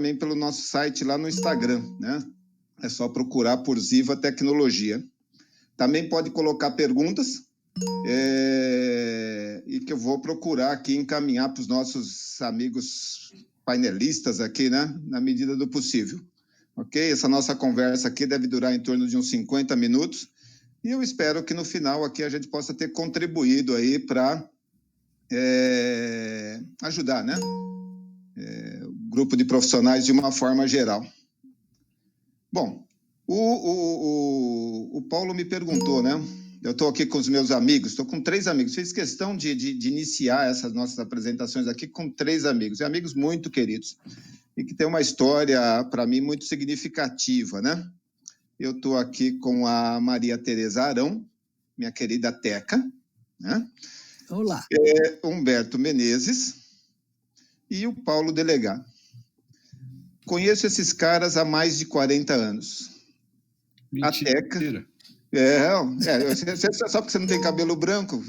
também pelo nosso site lá no Instagram, né? É só procurar por Ziva Tecnologia. Também pode colocar perguntas, e que eu vou procurar aqui encaminhar para os nossos amigos painelistas aqui, né? Na medida do possível. Ok? Essa nossa conversa aqui deve durar em torno de uns 50 minutos. E eu espero que no final aqui a gente possa ter contribuído aí para ajudar, né? O grupo de profissionais de uma forma geral. Bom, o Paulo me perguntou, né? Eu estou aqui com os meus amigos, estou com 3 amigos. Fiz questão de iniciar essas nossas apresentações aqui com 3 amigos, e amigos muito queridos, e que tem uma história, para mim, muito significativa, né? Eu estou aqui com a Maria Tereza Arão, minha querida Teca, né? Olá. Humberto Menezes e o Paulo Delegá. Conheço esses caras há mais de 40 anos. Mentira. A Teca... só porque você não tem cabelo branco.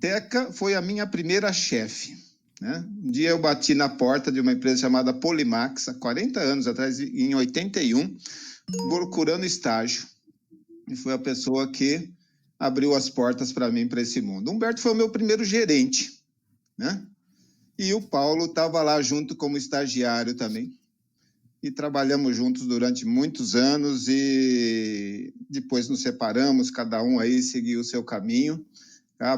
Teca foi a minha primeira chefe, né? Um dia eu bati na porta de uma empresa chamada Polimax, há 40 anos atrás, em 81, procurando estágio. E foi a pessoa que abriu as portas para mim, para esse mundo. Humberto foi o meu primeiro gerente, né? E o Paulo estava lá junto como estagiário também. E trabalhamos juntos durante muitos anos e depois nos separamos, cada um aí seguiu o seu caminho.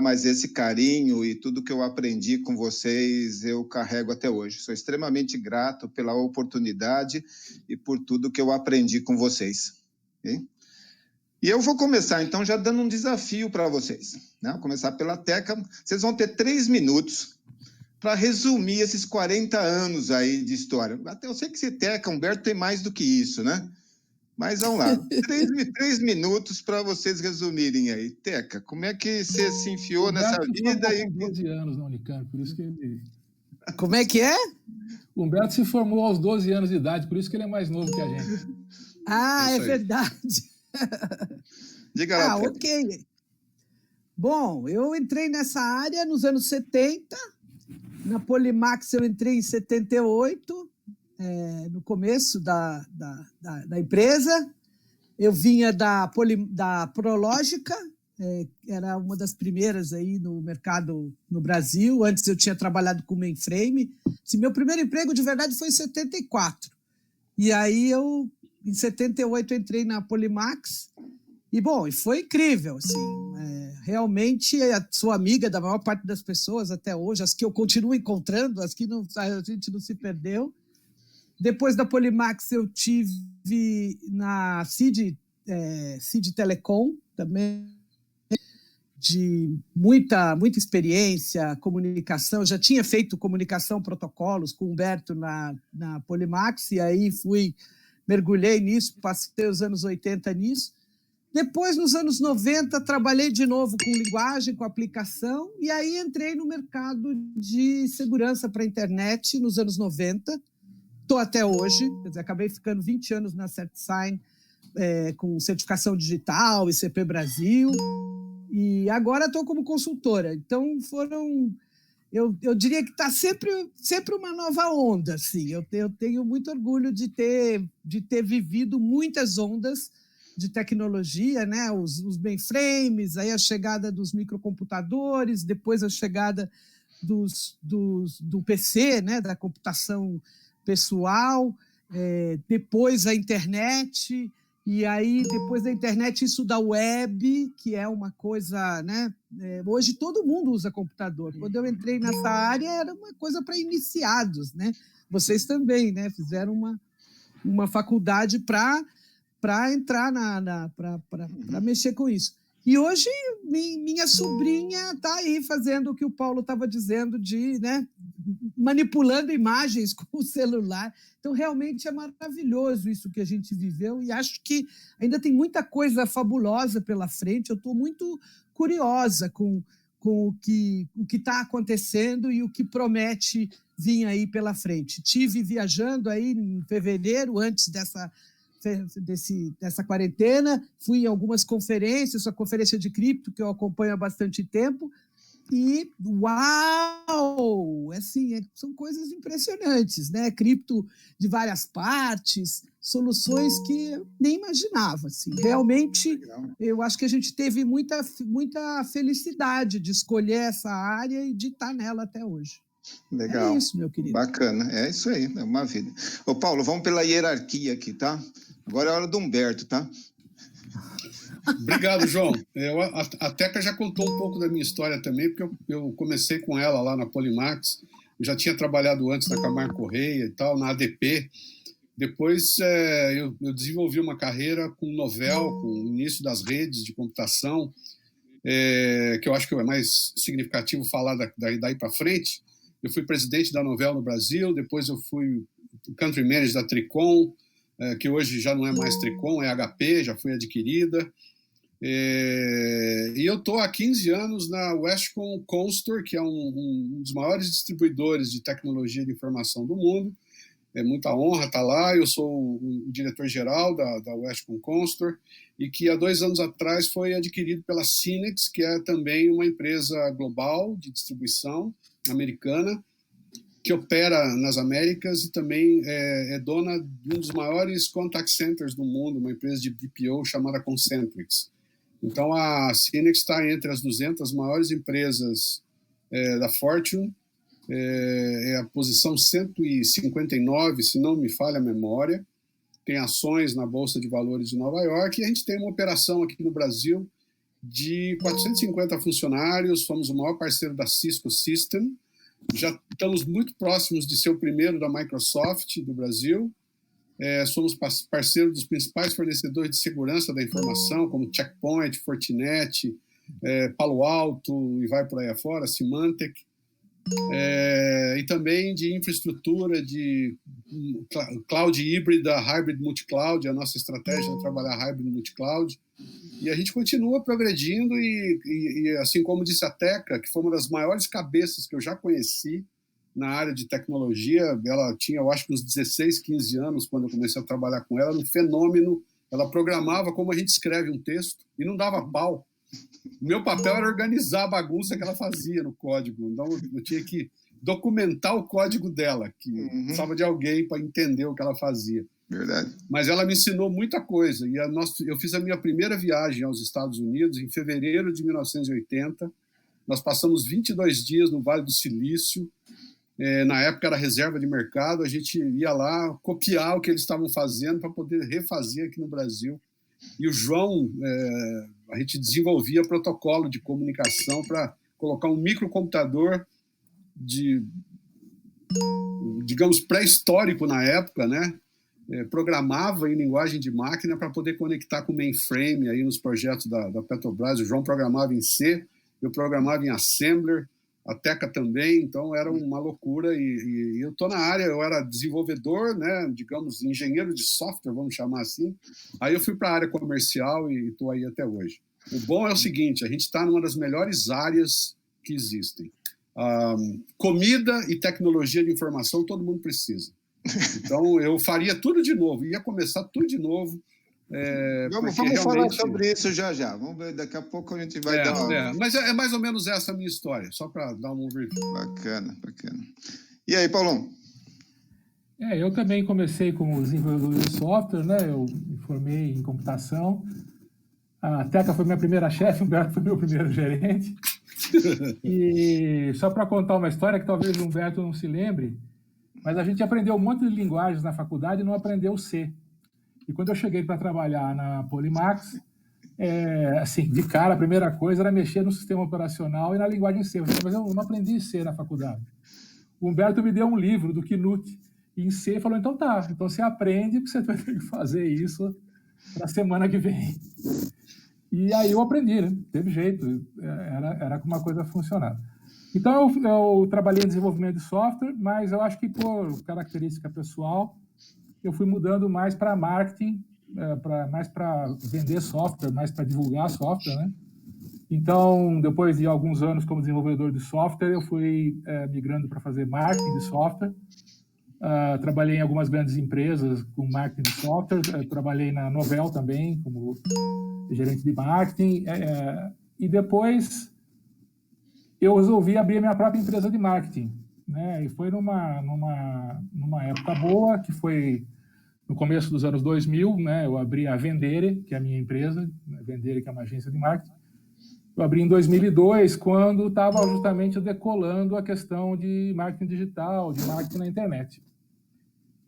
Mas esse carinho e tudo que eu aprendi com vocês, eu carrego até hoje. Sou extremamente grato pela oportunidade e por tudo que eu aprendi com vocês. Okay? E eu vou começar, então, já dando um desafio para vocês, né? Vou começar pela Teca. Vocês vão ter 3 minutos para resumir esses 40 anos aí de história. Até eu sei que esse Teca, Humberto, tem mais do que isso, né? Mas vamos lá, 3 minutos para vocês resumirem aí. Teca, como é que você se enfiou nessa vida? Com 12 anos na Unicamp, por isso que ele... Como é que é? O Humberto se formou aos 12 anos de idade, por isso que ele é mais novo que a gente. É verdade. Diga lá, Teca. Ok. Bom, eu entrei nessa área nos anos 70, na Polimax eu entrei em 78, no começo da empresa. Eu vinha da Prológica, era uma das primeiras aí no mercado no Brasil. Antes eu tinha trabalhado com mainframe. Meu primeiro emprego de verdade foi em 74. E aí em 78 eu entrei na Polimax. E, bom, foi incrível, assim, realmente sou amiga da maior parte das pessoas até hoje, as que eu continuo encontrando, as que a gente não se perdeu. Depois da Polimax eu tive na CID Telecom, também de muita experiência, comunicação, já tinha feito comunicação, protocolos com o Humberto na Polimax, e aí mergulhei nisso, passei os anos 80 nisso. Depois, nos anos 90, trabalhei de novo com linguagem, com aplicação, e aí entrei no mercado de segurança para a internet nos anos 90. Estou até hoje, quer dizer, acabei ficando 20 anos na CertSign, com certificação digital, ICP Brasil, e agora estou como consultora. Então, eu diria que está sempre uma nova onda. Assim. Eu tenho muito orgulho de ter vivido muitas ondas de tecnologia, né? Os mainframes, aí a chegada dos microcomputadores, depois a chegada do PC, né? Da computação pessoal, depois a internet, e aí depois da internet isso da web, que é uma coisa, né? Hoje todo mundo usa computador. Quando eu entrei nessa área era uma coisa para iniciados, né? Vocês também, né? Fizeram uma faculdade para entrar para mexer com isso. E hoje minha sobrinha está aí fazendo o que o Paulo estava dizendo, né, manipulando imagens com o celular. Então, realmente é maravilhoso isso que a gente viveu e acho que ainda tem muita coisa fabulosa pela frente. Eu estou muito curiosa com o que está acontecendo e o que promete vir aí pela frente. Estive viajando aí em fevereiro, antes dessa quarentena, fui em algumas conferências, a conferência de cripto, que eu acompanho há bastante tempo, E, uau! Assim, são coisas impressionantes, né? Cripto de várias partes, soluções que eu nem imaginava. Assim. Realmente, Legal. eu acho que a gente teve muita felicidade de escolher essa área e de estar nela até hoje. É Legal. isso, meu querido. Bacana. É isso aí, é uma vida. Ô, Paulo, vamos pela hierarquia aqui, tá? Agora é a hora do Humberto, tá? Obrigado, João. A Teca já contou um pouco da minha história também, porque eu comecei com ela lá na Polimax. Eu já tinha trabalhado antes na Camargo Correia e tal, na ADP. Depois eu desenvolvi uma carreira com Novell, com o início das redes de computação, que eu acho que é mais significativo falar daí para frente. Eu fui presidente da Novell no Brasil, depois eu fui country manager da Tricom, que hoje já não é mais Tricom, é HP, já foi adquirida. E eu estou há 15 anos na Westcon Constor, que é um dos maiores distribuidores de tecnologia de informação do mundo. É muita honra estar lá. Eu sou o diretor-geral da Westcon Constor e que há 2 anos atrás foi adquirido pela Synnex, que é também uma empresa global de distribuição americana, que opera nas Américas e também é dona de um dos maiores contact centers do mundo, uma empresa de BPO chamada Concentrix. Então, a Synnex está entre as 200 maiores empresas da Fortune, é a posição 159, se não me falha a memória, tem ações na Bolsa de Valores de Nova York, e a gente tem uma operação aqui no Brasil de 450 funcionários, fomos o maior parceiro da Cisco System, já estamos muito próximos de ser o primeiro da Microsoft do Brasil, somos parceiros dos principais fornecedores de segurança da informação, como Checkpoint, Fortinet, Palo Alto e vai por aí afora, Symantec, e também de infraestrutura de cloud híbrida, hybrid multicloud, a nossa estratégia é trabalhar hybrid multicloud, e a gente continua progredindo e assim como disse a Teca, que foi uma das maiores cabeças que eu já conheci na área de tecnologia, ela tinha, eu acho que uns 16, 15 anos quando eu comecei a trabalhar com ela, um fenômeno, ela programava como a gente escreve um texto e não dava pau. Meu papel era organizar a bagunça que ela fazia no código, então eu tinha que documentar o código dela, que precisava de alguém para entender o que ela fazia. Verdade. Mas ela me ensinou muita coisa, e eu fiz a minha primeira viagem aos Estados Unidos em fevereiro de 1980, nós passamos 22 dias no Vale do Silício, na época era reserva de mercado, a gente ia lá copiar o que eles estavam fazendo para poder refazer aqui no Brasil. E o João, a gente desenvolvia protocolo de comunicação para colocar um microcomputador digamos, pré-histórico na época, né? Programava em linguagem de máquina para poder conectar com o mainframe aí nos projetos da Petrobras. O João programava em C, eu programava em Assembler, a Teca também, então era uma loucura, e eu estou na área, eu era desenvolvedor, né, digamos, engenheiro de software, vamos chamar assim, aí eu fui para a área comercial e estou aí até hoje. O bom é o seguinte, a gente está numa das melhores áreas que existem. Comida e tecnologia de informação todo mundo precisa. Então eu faria tudo de novo, ia começar tudo de novo. Vamos falar sobre isso já. Vamos ver, daqui a pouco a gente vai dar uma... Mas é mais ou menos essa a minha história, só para dar um overview. Bacana. E aí, Paulão? Eu também comecei como desenvolvedor de software, né? Eu me formei em computação. A Teca foi minha primeira chefe, o Humberto foi meu primeiro gerente. E só para contar uma história que talvez o Humberto não se lembre, mas a gente aprendeu um monte de linguagens na faculdade e não aprendeu C. E quando eu cheguei para trabalhar na Polimax, assim, de cara, a primeira coisa era mexer no sistema operacional e na linguagem C. Mas eu não aprendi C na faculdade. O Humberto me deu um livro do Knut em C e falou, então tá, então você aprende, porque você vai ter que fazer isso para a semana que vem. E aí eu aprendi, né? Teve jeito, era como uma coisa funcionava. Então eu trabalhei em desenvolvimento de software, mas eu acho que por característica pessoal, eu fui mudando mais para marketing, mais para vender software, mais para divulgar software, né? Então, depois de alguns anos como desenvolvedor de software, eu fui migrando para fazer marketing de software. Trabalhei em algumas grandes empresas com marketing de software, trabalhei na Novell também como gerente de marketing, e depois eu resolvi abrir a minha própria empresa de marketing, né? E foi numa época boa, que foi no começo dos anos 2000, né? Eu abri a Vendere, que é a minha empresa, Vendere, que é uma agência de marketing. Eu abri em 2002, quando estava justamente decolando a questão de marketing digital, de marketing na internet.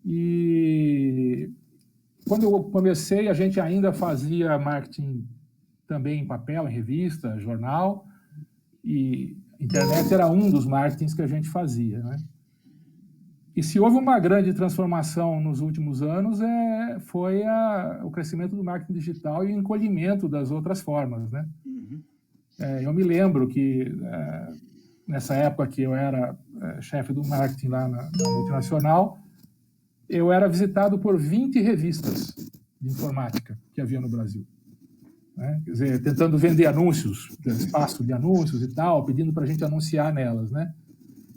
E quando eu comecei, a gente ainda fazia marketing também em papel, em revista, jornal, e internet era um dos marketings que a gente fazia, né? E se houve uma grande transformação nos últimos anos, foi o crescimento do marketing digital e o encolhimento das outras formas, né? Eu me lembro que, nessa época que eu era chefe do marketing lá na multinacional, eu era visitado por 20 revistas de informática que havia no Brasil, né? Quer dizer, tentando vender anúncios, espaço de anúncios e tal, pedindo para a gente anunciar nelas, né?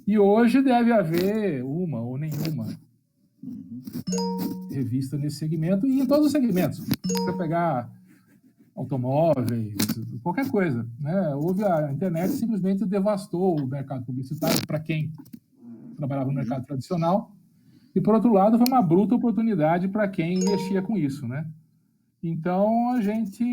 E hoje deve haver uma ou nenhuma revista nesse segmento, e em todos os segmentos. Se você pegar automóveis, qualquer coisa, né? A internet simplesmente devastou o mercado publicitário para quem trabalhava no mercado tradicional, e, por outro lado, foi uma bruta oportunidade para quem mexia com isso, né? Então, a gente,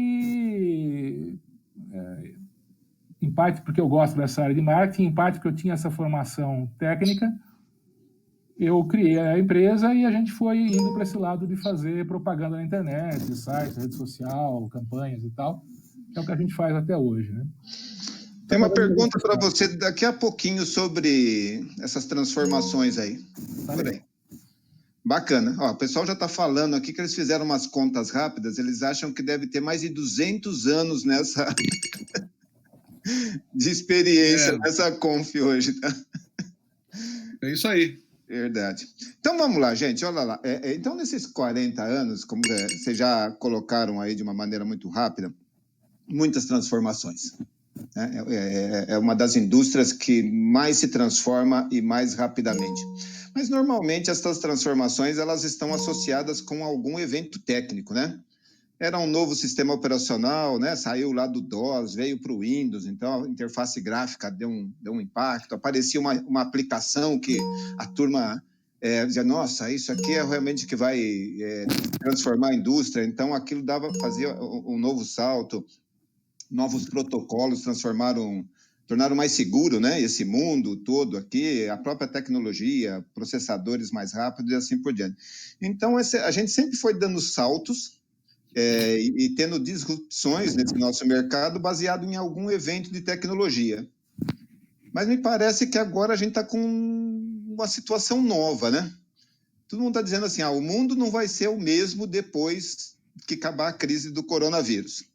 em parte porque eu gosto dessa área de marketing, em parte porque eu tinha essa formação técnica, eu criei a empresa e a gente foi indo para esse lado de fazer propaganda na internet, site, rede social, campanhas e tal, que é o que a gente faz até hoje, né? Tem uma pergunta para você daqui a pouquinho sobre essas transformações aí. Por aí. Bacana. Ó, o pessoal já está falando aqui que eles fizeram umas contas rápidas, eles acham que deve ter mais de 200 anos nessa de experiência nessa conf hoje, tá? É isso aí. Verdade. Então vamos lá, gente, olha lá. Então, nesses 40 anos, como vocês já colocaram aí de uma maneira muito rápida, muitas transformações. É uma das indústrias que mais se transforma e mais rapidamente. Mas, normalmente, essas transformações elas estão associadas com algum evento técnico, né? Era um novo sistema operacional, né? Saiu lá do DOS, veio para o Windows, então a interface gráfica deu um impacto. Aparecia uma aplicação que a turma dizia, nossa, isso aqui é realmente que vai transformar a indústria. Então, aquilo fazia um novo salto. Novos protocolos tornaram mais seguro, né, esse mundo todo aqui, a própria tecnologia, processadores mais rápidos e assim por diante. Então, a gente sempre foi dando saltos e tendo disrupções nesse nosso mercado baseado em algum evento de tecnologia. Mas me parece que agora a gente está com uma situação nova, né? Todo mundo está dizendo assim, o mundo não vai ser o mesmo depois que acabar a crise do coronavírus.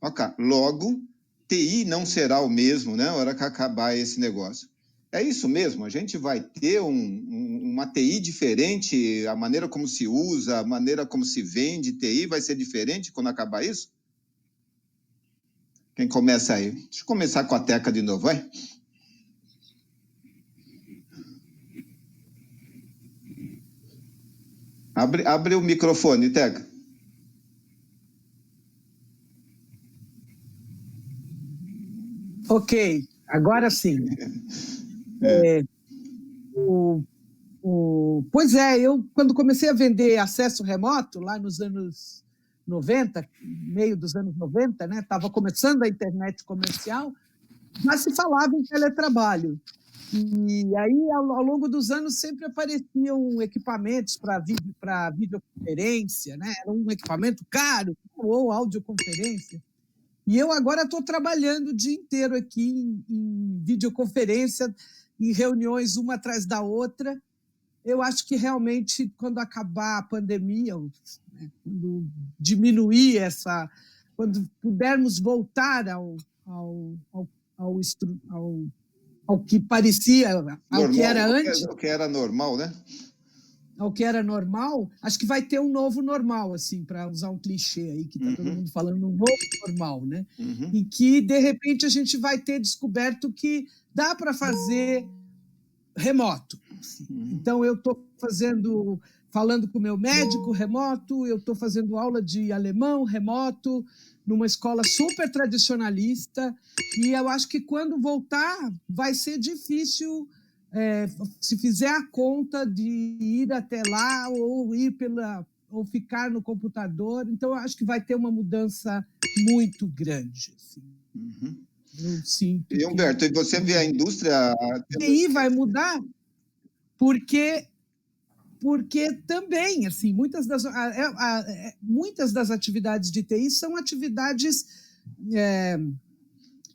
Ok, logo, TI não será o mesmo, né, na hora que acabar esse negócio. É isso mesmo? A gente vai ter uma TI diferente, a maneira como se usa, a maneira como se vende TI vai ser diferente quando acabar isso? Quem começa aí? Deixa eu começar com a Teca de novo, vai. Abre o microfone, Teca. Ok, agora sim. Pois é, eu quando comecei a vender acesso remoto, lá nos anos 90, meio dos anos 90, né, estava começando a internet comercial, já se falava em teletrabalho. E aí, ao longo dos anos, sempre apareciam equipamentos para videoconferência, né? Era um equipamento caro, ou audioconferência. E eu agora estou trabalhando o dia inteiro aqui em videoconferência, em reuniões uma atrás da outra. Eu acho que realmente, quando acabar a pandemia, né, quando diminuir quando pudermos voltar ao que parecia, ao que era antes, o que era normal, né? Ao que era normal, acho que vai ter um novo normal, assim, para usar um clichê aí, que está todo mundo falando, um novo normal, né? E que, de repente, a gente vai ter descoberto que dá para fazer remoto. Então, eu estou falando com o meu médico remoto, eu estou fazendo aula de alemão remoto, numa escola super tradicionalista, e eu acho que quando voltar vai ser difícil, se fizer a conta de ir até lá ou ficar no computador. Então, eu acho que vai ter uma mudança muito grande. Assim. Uhum. Eu sinto e, Humberto, e você vê a indústria... A TI vai mudar porque também, assim, muitas das atividades de TI são atividades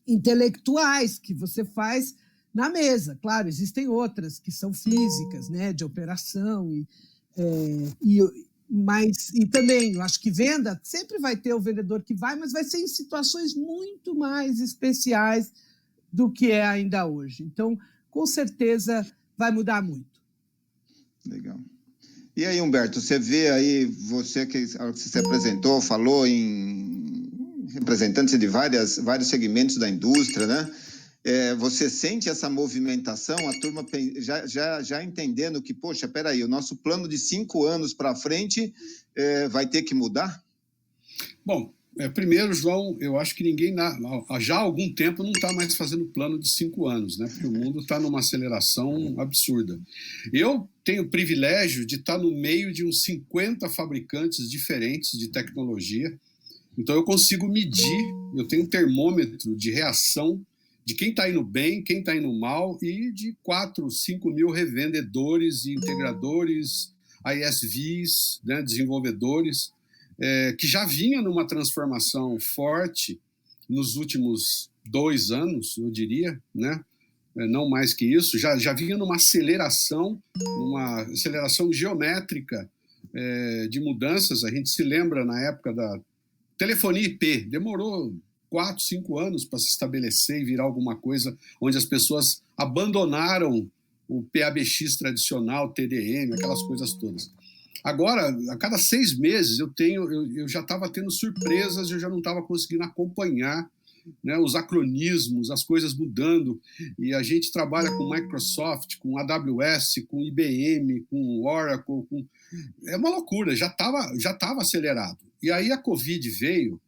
intelectuais que você faz na mesa. Claro, existem outras que são físicas, né, de operação, mas também, eu acho que venda, sempre vai ter o vendedor que vai, mas vai ser em situações muito mais especiais do que é ainda hoje. Então, com certeza, vai mudar muito. Legal. E aí, Humberto, você vê aí, você que se apresentou, falou em representantes de vários segmentos da indústria, né? Você sente essa movimentação, a turma já entendendo que, poxa, peraí, o nosso plano de 5 anos para frente vai ter que mudar? Bom, primeiro, João, eu acho que ninguém, já há algum tempo, não está mais fazendo plano de 5 anos, né? Porque o mundo está numa aceleração absurda. Eu tenho o privilégio de estar no meio de uns 50 fabricantes diferentes de tecnologia, então eu consigo medir, eu tenho um termômetro de reação de quem está indo bem, quem está indo mal, e de 4, 5 mil revendedores e integradores, ISVs, né, desenvolvedores, que já vinha numa transformação forte nos últimos 2 anos, eu diria, né? Não mais que isso, já vinha numa aceleração geométrica de mudanças. A gente se lembra na época da telefonia IP, demorou 4, 5 anos para se estabelecer e virar alguma coisa onde as pessoas abandonaram o PABX tradicional, TDM, aquelas coisas todas. Agora, a cada 6 meses, eu já estava tendo surpresas, eu já não estava conseguindo acompanhar, né, os acronismos, as coisas mudando, e a gente trabalha com Microsoft, com AWS, com IBM, com Oracle, é uma loucura, já estava acelerado. E aí a Covid veio,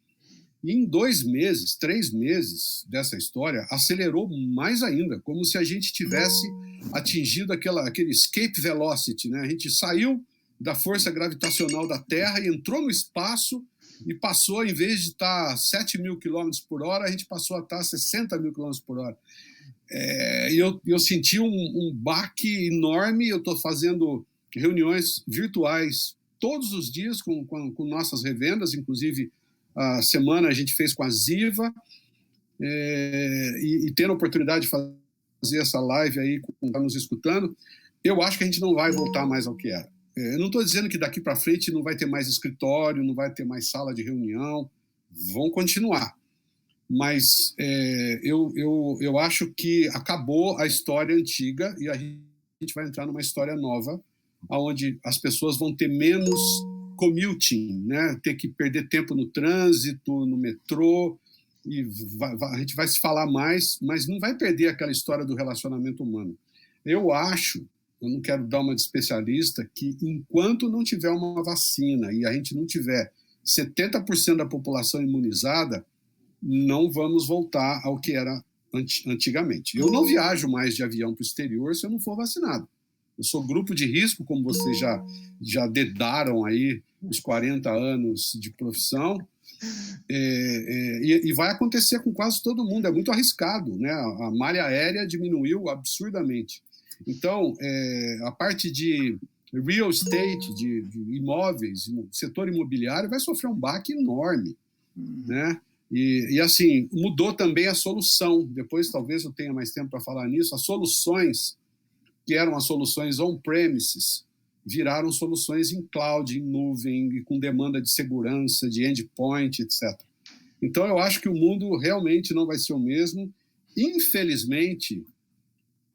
e em 2 meses, 3 meses dessa história, acelerou mais ainda, como se a gente tivesse atingido aquele escape velocity, né? A gente saiu da força gravitacional da Terra e entrou no espaço e passou, em vez de estar 7.000 km por hora, a gente passou a estar 60.000 km por hora. E eu senti um baque enorme. Eu estou fazendo reuniões virtuais todos os dias com nossas revendas, inclusive a semana a gente fez com a Ziva, e tendo a oportunidade de fazer essa live aí, com quem está nos escutando, eu acho que a gente não vai voltar mais ao que era. Eu não estou dizendo que daqui para frente não vai ter mais escritório, não vai ter mais sala de reunião, vão continuar. Mas eu acho que acabou a história antiga e a gente vai entrar numa história nova, onde as pessoas vão ter menos commuting, né? Ter que perder tempo no trânsito, no metrô, e a gente vai se falar mais, mas não vai perder aquela história do relacionamento humano. Eu acho, eu não quero dar uma de especialista, que enquanto não tiver uma vacina e a gente não tiver 70% da população imunizada, não vamos voltar ao que era antigamente. Eu não viajo mais de avião para o exterior se eu não for vacinado. Eu sou grupo de risco, como vocês já dedaram aí os 40 anos de profissão, e vai acontecer com quase todo mundo. É muito arriscado, né? A malha aérea diminuiu absurdamente. Então, a parte de real estate, de imóveis, setor imobiliário, vai sofrer um baque enorme, né? E assim, mudou também a solução. Depois, talvez eu tenha mais tempo para falar nisso. As soluções, que eram as soluções on-premises, viraram soluções em cloud, em nuvem, e com demanda de segurança, de endpoint, etc. Então, eu acho que o mundo realmente não vai ser o mesmo. Infelizmente,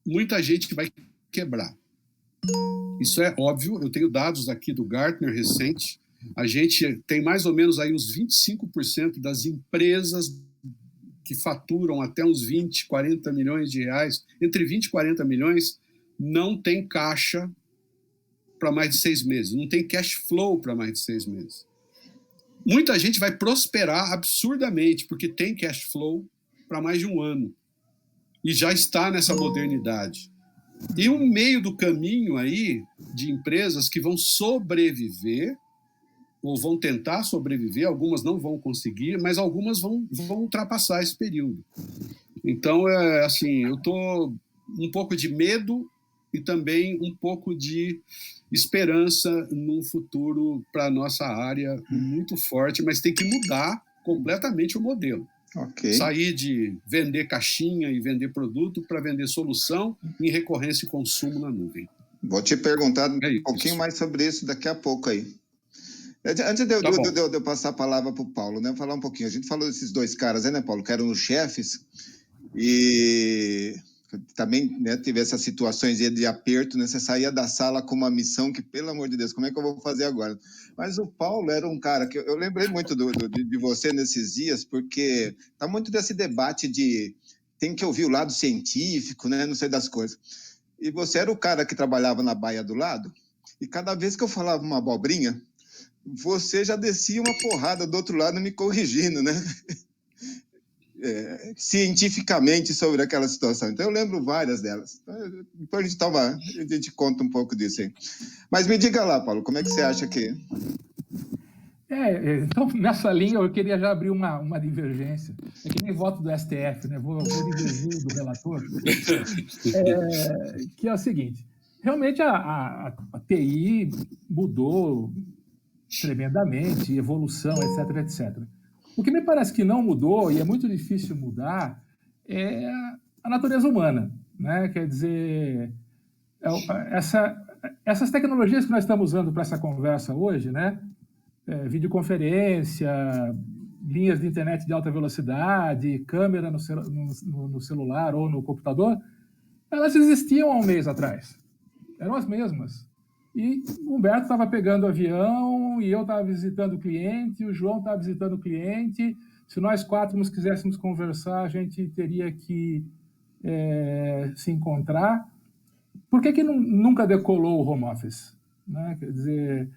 muita gente vai quebrar. Isso é óbvio. Eu tenho dados aqui do Gartner recente. A gente tem mais ou menos aí uns 25% das empresas que faturam até uns 20, 40 milhões de reais, entre 20 e 40 milhões, não tem caixa para mais de 6 meses, não tem cash flow para mais de 6 meses. Muita gente vai prosperar absurdamente, porque tem cash flow para mais de um ano. E já está nessa modernidade. E um meio do caminho aí de empresas que vão sobreviver, ou vão tentar sobreviver, algumas não vão conseguir, mas algumas vão ultrapassar esse período. Então, assim, eu estou um pouco de medo e também um pouco de esperança num futuro para a nossa área muito forte, mas tem que mudar completamente o modelo. Ok. Sair de vender caixinha e vender produto para vender solução em recorrência e consumo na nuvem. Vou te perguntar um pouquinho mais sobre isso daqui a pouco aí. Antes de eu passar a palavra para o Paulo, né, falar um pouquinho. A gente falou desses dois caras aí, né, Paulo, que eram os chefes, e também, né, teve essas situações de aperto, né, você saía da sala com uma missão que, pelo amor de Deus, como é que eu vou fazer agora? Mas o Paulo era um cara que eu lembrei muito de você nesses dias, porque tá muito desse debate de tem que ouvir o lado científico, né, não sei das coisas. E você era o cara que trabalhava na baia do lado, e cada vez que eu falava uma abobrinha, você já descia uma porrada do outro lado me corrigindo, né? Cientificamente sobre aquela situação. Então, eu lembro várias delas. Depois a gente conta um pouco disso aí. Mas me diga lá, Paulo, como é que você acha que... Então, nessa linha, eu queria já abrir uma divergência. É que nem voto do STF, né? Vou divergir do relator. Que é o seguinte, realmente a TI mudou tremendamente, evolução, etc, etc. O que me parece que não mudou, e é muito difícil mudar, é a natureza humana, né? Quer dizer, essas tecnologias que nós estamos usando para essa conversa hoje, né? Videoconferência, linhas de internet de alta velocidade, câmera no celular ou no computador, elas existiam há um mês atrás. Eram as mesmas. E o Humberto estava pegando o avião, e eu estava visitando o cliente, o João estava visitando o cliente. Se nós quatro nos quiséssemos conversar, a gente teria que se encontrar. Por que nunca decolou o home office? Né? Quer dizer,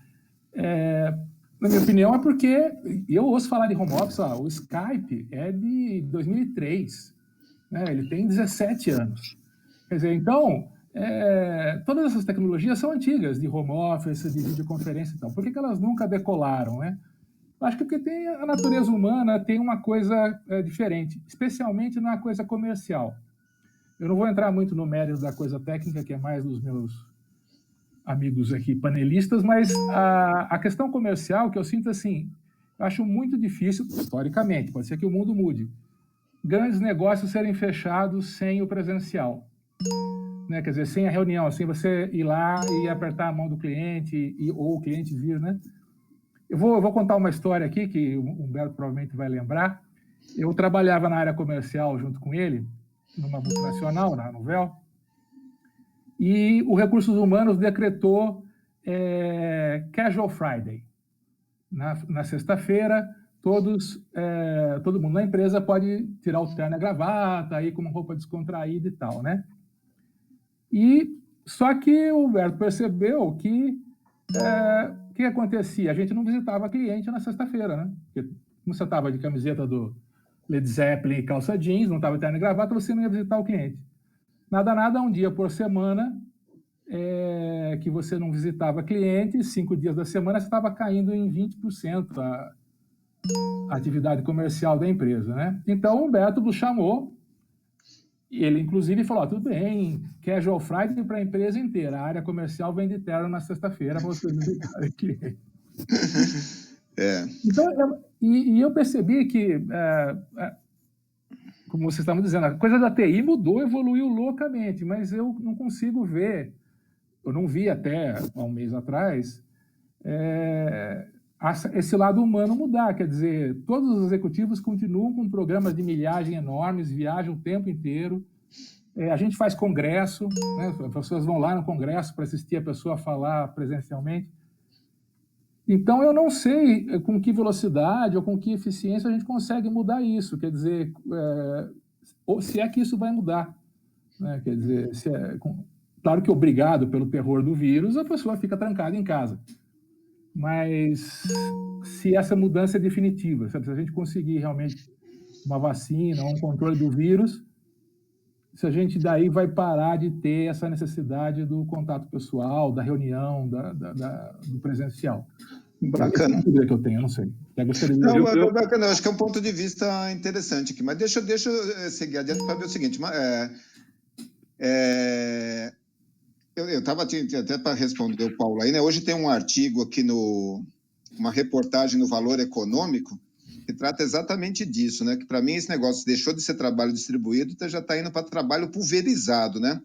na minha opinião, é porque eu ouço falar de home office, o Skype é de 2003, né? Ele tem 17 anos. Quer dizer, então... todas essas tecnologias são antigas, de home office, de videoconferência e tal. Por que elas nunca decolaram, né? Acho que porque a natureza humana tem uma coisa diferente, especialmente na coisa comercial. Eu não vou entrar muito no mérito da coisa técnica, que é mais dos meus amigos aqui panelistas, mas a questão comercial, que eu sinto assim, eu acho muito difícil, historicamente, pode ser que o mundo mude, grandes negócios serem fechados sem o presencial. Né? Quer dizer, sem a reunião, assim, você ir lá e apertar a mão do cliente ou o cliente vir, né? Eu vou contar uma história aqui que o Humberto provavelmente vai lembrar. Eu trabalhava na área comercial junto com ele, numa multinacional, na Novell, e o Recursos Humanos decretou Casual Friday. Na sexta-feira, todo mundo na empresa pode tirar o terno e a gravata, ir com uma roupa descontraída e tal, né? Só que o Humberto percebeu que o que acontecia? A gente não visitava cliente na sexta-feira, né? Porque como você estava de camiseta do Led Zeppelin e calça jeans, não estava terno e gravata, você não ia visitar o cliente. Nada, um dia por semana que você não visitava cliente, 5 dias da semana, você estava caindo em 20% a atividade comercial da empresa, né? Então, o Humberto nos chamou. Ele, inclusive, falou, tudo bem, Casual Friday para a empresa inteira. A área comercial vende terno na sexta-feira para você visitar o cliente. Então, eu percebi que, como vocês estavam dizendo, a coisa da TI mudou, evoluiu loucamente, mas eu não consigo ver, eu não vi até há um mês atrás, esse lado humano mudar. Quer dizer, todos os executivos continuam com programas de milhagem enormes, viajam o tempo inteiro. A gente faz congresso, né? As pessoas vão lá no congresso para assistir a pessoa falar presencialmente. Então, eu não sei com que velocidade ou com que eficiência a gente consegue mudar isso. Quer dizer, ou se é que isso vai mudar. Né? Quer dizer, claro que obrigado pelo terror do vírus, a pessoa fica trancada em casa. mas se essa mudança é definitiva, sabe? Se a gente conseguir realmente uma vacina, um controle do vírus, se a gente daí vai parar de ter essa necessidade do contato pessoal, da reunião, do presencial. Bacana. É uma dúvida que eu tenho, eu não sei. Não, bacana, eu acho que é um ponto de vista interessante aqui, mas deixa eu seguir adiante para ver o seguinte. Eu estava até para responder o Paulo aí, né? Hoje tem um artigo aqui uma reportagem no Valor Econômico que trata exatamente disso, né? Que para mim esse negócio deixou de ser trabalho distribuído e já está indo para trabalho pulverizado, né?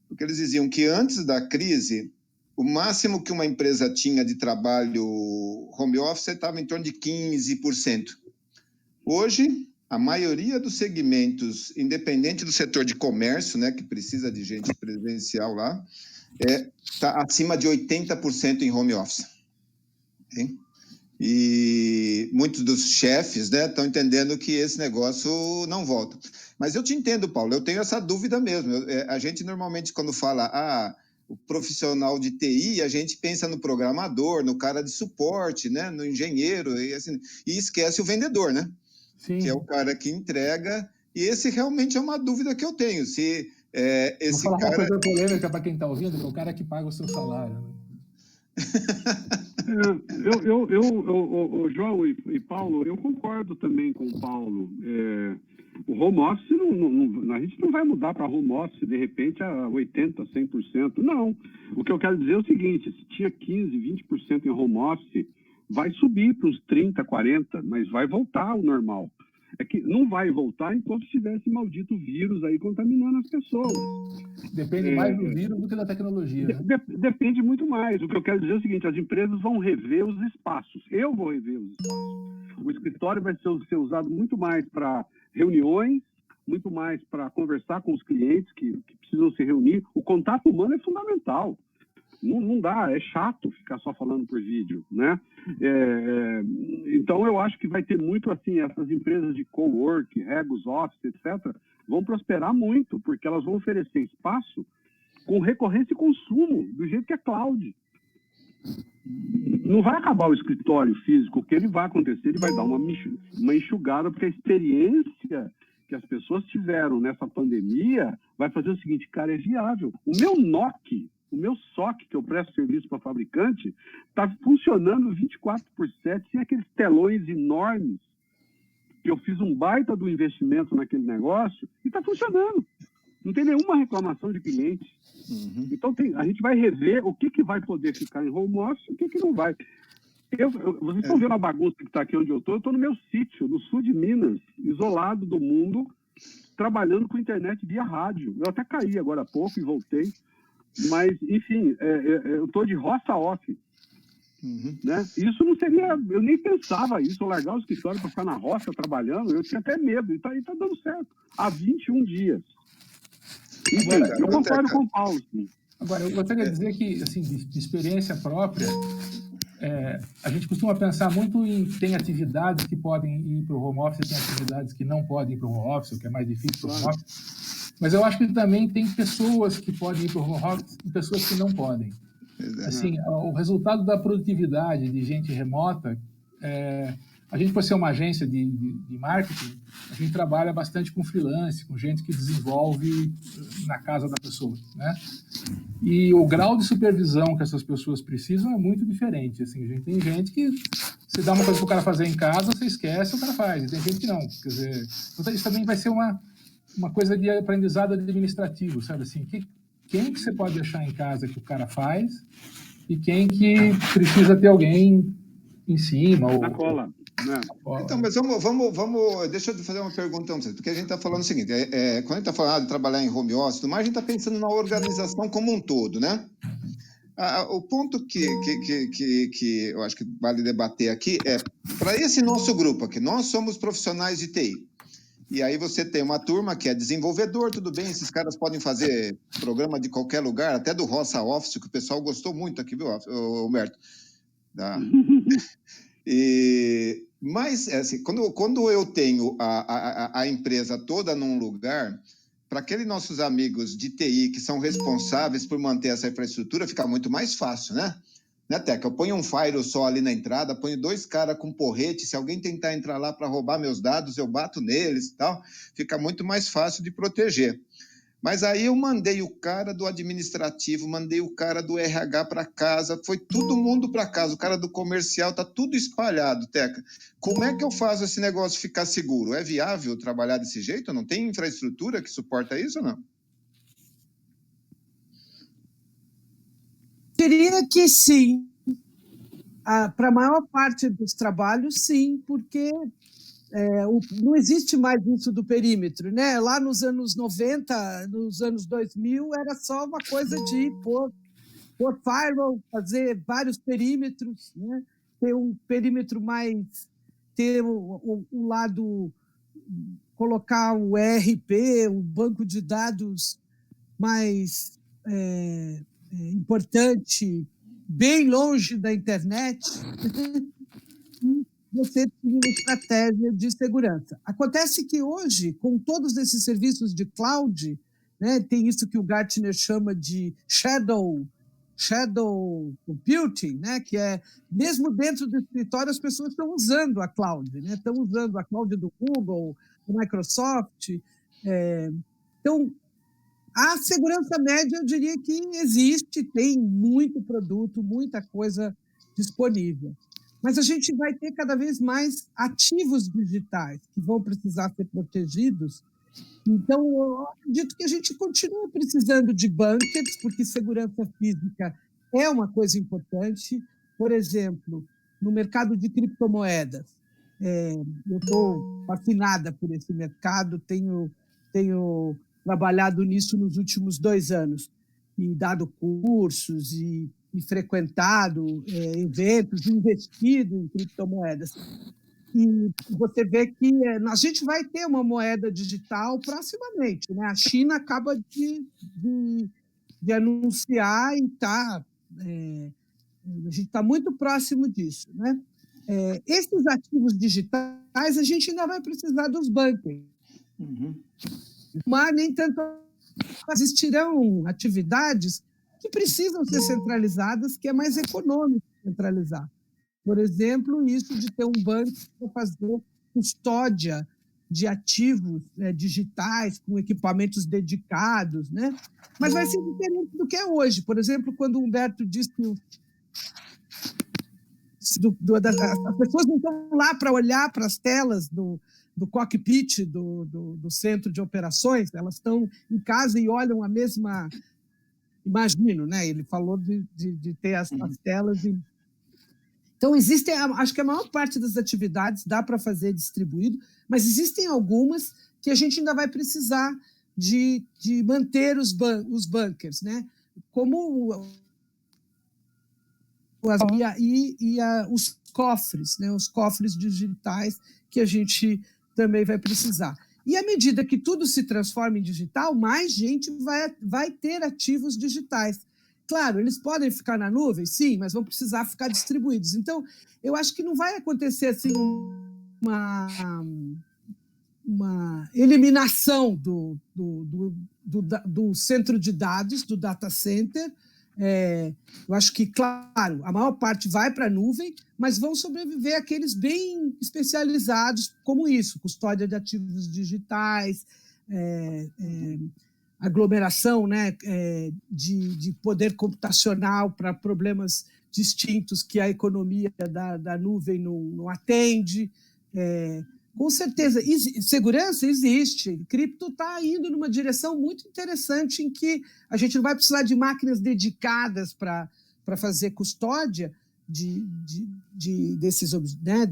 Porque eles diziam que antes da crise, o máximo que uma empresa tinha de trabalho home office estava em torno de 15%. Hoje, a maioria dos segmentos, independente do setor de comércio, né, que precisa de gente presencial lá, está acima de 80% em home office. Okay? E muitos dos chefes, né, estão entendendo que esse negócio não volta. Mas eu te entendo, Paulo, eu tenho essa dúvida mesmo. A gente normalmente, quando fala o profissional de TI, a gente pensa no programador, no cara de suporte, né, no engenheiro, e esquece o vendedor, né? Sim. Que é o cara que entrega. E esse realmente é uma dúvida que eu tenho. Se esse Vou falar cara... uma coisa polêmica para quem está ouvindo, que é o cara que paga o seu salário, né? João e Paulo, eu concordo também com o Paulo. O home office, a gente não vai mudar para home office, de repente, a 80%, 100%. Não. O que eu quero dizer é o seguinte, se tinha 15%, 20% em home office, vai subir para os 30%, 40%, mas vai voltar ao normal. É que não vai voltar enquanto tiver esse maldito vírus aí contaminando as pessoas. Depende mais do vírus do que da tecnologia. Né? Depende muito mais. O que eu quero dizer é o seguinte, as empresas vão rever os espaços. Eu vou rever os espaços. O escritório vai ser usado muito mais para reuniões, muito mais para conversar com os clientes que precisam se reunir. O contato humano é fundamental. Não dá, é chato ficar só falando por vídeo, né? Então, eu acho que vai ter muito, assim, essas empresas de cowork, Regus Office, etc., vão prosperar muito, porque elas vão oferecer espaço com recorrência e consumo, do jeito que é cloud. Não vai acabar o escritório físico, o que ele vai acontecer, ele vai dar uma enxugada, porque a experiência que as pessoas tiveram nessa pandemia vai fazer o seguinte, cara, é viável. O meu NOC, o meu SOC, que eu presto serviço para fabricante, está funcionando 24/7, sem aqueles telões enormes, que eu fiz um baita do investimento naquele negócio, e está funcionando. Não tem nenhuma reclamação de cliente. Uhum. Então, a gente vai rever o que vai poder ficar em home office e o que não vai. Vocês estão vendo a bagunça que está aqui onde eu estou no meu sítio, no sul de Minas, isolado do mundo, trabalhando com internet via rádio. Eu até caí agora há pouco e voltei. Mas, enfim, eu estou de roça off. Uhum. Né? Isso não seria... Eu nem pensava isso, eu largar o escritório para ficar na roça trabalhando, eu tinha até medo. E tá dando certo. Há 21 dias. Agora, eu concordo com o Paulo. Sim. Agora, eu gostaria de dizer que, assim, de experiência própria, a gente costuma pensar muito tem atividades que podem ir para o home office, tem atividades que não podem ir para o home office, o que é mais difícil para o home office. Mas eu acho que também tem pessoas que podem ir para o home office e pessoas que não podem. Assim, o resultado da produtividade de gente remota, a gente, por ser uma agência de marketing, a gente trabalha bastante com freelance, com gente que desenvolve na casa da pessoa, né? E o grau de supervisão que essas pessoas precisam é muito diferente. Assim, a gente tem gente que você dá uma coisa para o cara fazer em casa, você esquece, o cara faz. E tem gente que não. Quer dizer, então isso também vai ser uma coisa de aprendizado administrativo, sabe assim? Quem que você pode deixar em casa que o cara faz e quem que precisa ter alguém em cima. Na cola. Né? Então, mas vamos... Deixa eu fazer uma pergunta, porque a gente está falando o seguinte, quando a gente está falando de trabalhar em home office, mas a gente está pensando na organização como um todo, né? O ponto que eu acho que vale debater aqui é, para esse nosso grupo aqui, nós somos profissionais de TI, e aí você tem uma turma que é desenvolvedor, tudo bem, esses caras podem fazer programa de qualquer lugar, até do Roça Office, que o pessoal gostou muito aqui, viu, Humberto? Mas, assim, quando eu tenho a empresa toda num lugar, para aqueles nossos amigos de TI que são responsáveis por manter essa infraestrutura, fica muito mais fácil, né? né, Teca? Eu ponho um firewall ali na entrada, ponho 2 caras com porrete, se alguém tentar entrar lá para roubar meus dados, eu bato neles e tal, fica muito mais fácil de proteger. Mas aí eu mandei o cara do administrativo, mandei o cara do RH para casa, foi todo mundo para casa, o cara do comercial, tá tudo espalhado, Teca. Como é que eu faço esse negócio ficar seguro? É viável trabalhar desse jeito? Não tem infraestrutura que suporta isso ou não? Diria que sim. Para a maior parte dos trabalhos, sim, porque não existe mais isso do perímetro, né? Lá nos anos 90, nos anos 2000, era só uma coisa de pôr firewall, fazer vários perímetros, né? Ter um perímetro mais... ter o lado... colocar o ERP, o banco de dados mais importante, bem longe da internet, você tinha uma estratégia de segurança. Acontece que hoje, com todos esses serviços de cloud, né, tem isso que o Gartner chama de shadow computing, né, que é, mesmo dentro do escritório, as pessoas estão usando a cloud, né, estão usando a cloud do Google, do Microsoft. Então, a segurança média, eu diria que existe, tem muito produto, muita coisa disponível. Mas a gente vai ter cada vez mais ativos digitais que vão precisar ser protegidos. Então, eu acredito que a gente continua precisando de bunkers, porque segurança física é uma coisa importante. Por exemplo, no mercado de criptomoedas, eu estou fascinada por esse mercado, tenho trabalhado nisso nos últimos 2 anos, e dado cursos e frequentado eventos, investido em criptomoedas. E você vê que a gente vai ter uma moeda digital proximamente, né? A China acaba de anunciar e a gente está muito próximo disso, né? Esses ativos digitais, a gente ainda vai precisar dos bunkers. Mas nem tanto existirão atividades que precisam ser centralizadas, que é mais econômico centralizar. Por exemplo, isso de ter um banco para fazer custódia de ativos digitais com equipamentos dedicados, né? Mas vai ser diferente do que é hoje. Por exemplo, quando o Humberto disse que as pessoas não estão lá para olhar para as telas do cockpit do centro de operações, elas estão em casa e olham a mesma... Imagino, né? Ele falou de ter as telas. Então, existem, acho que a maior parte das atividades dá para fazer distribuído, mas existem algumas que a gente ainda vai precisar de manter os bunkers, né? Como os cofres, né? Os cofres digitais que a gente também vai precisar. E à medida que tudo se transforma em digital, mais gente vai ter ativos digitais. Claro, eles podem ficar na nuvem, sim, mas vão precisar ficar distribuídos. Então, eu acho que não vai acontecer assim uma eliminação do centro de dados, do data center. Eu acho que, claro, a maior parte vai para a nuvem, mas vão sobreviver aqueles bem especializados como isso, custódia de ativos digitais, aglomeração, né, de poder computacional para problemas distintos que a economia da nuvem não atende. Com certeza, segurança existe. Cripto está indo numa direção muito interessante em que a gente não vai precisar de máquinas dedicadas para fazer custódia desses, né,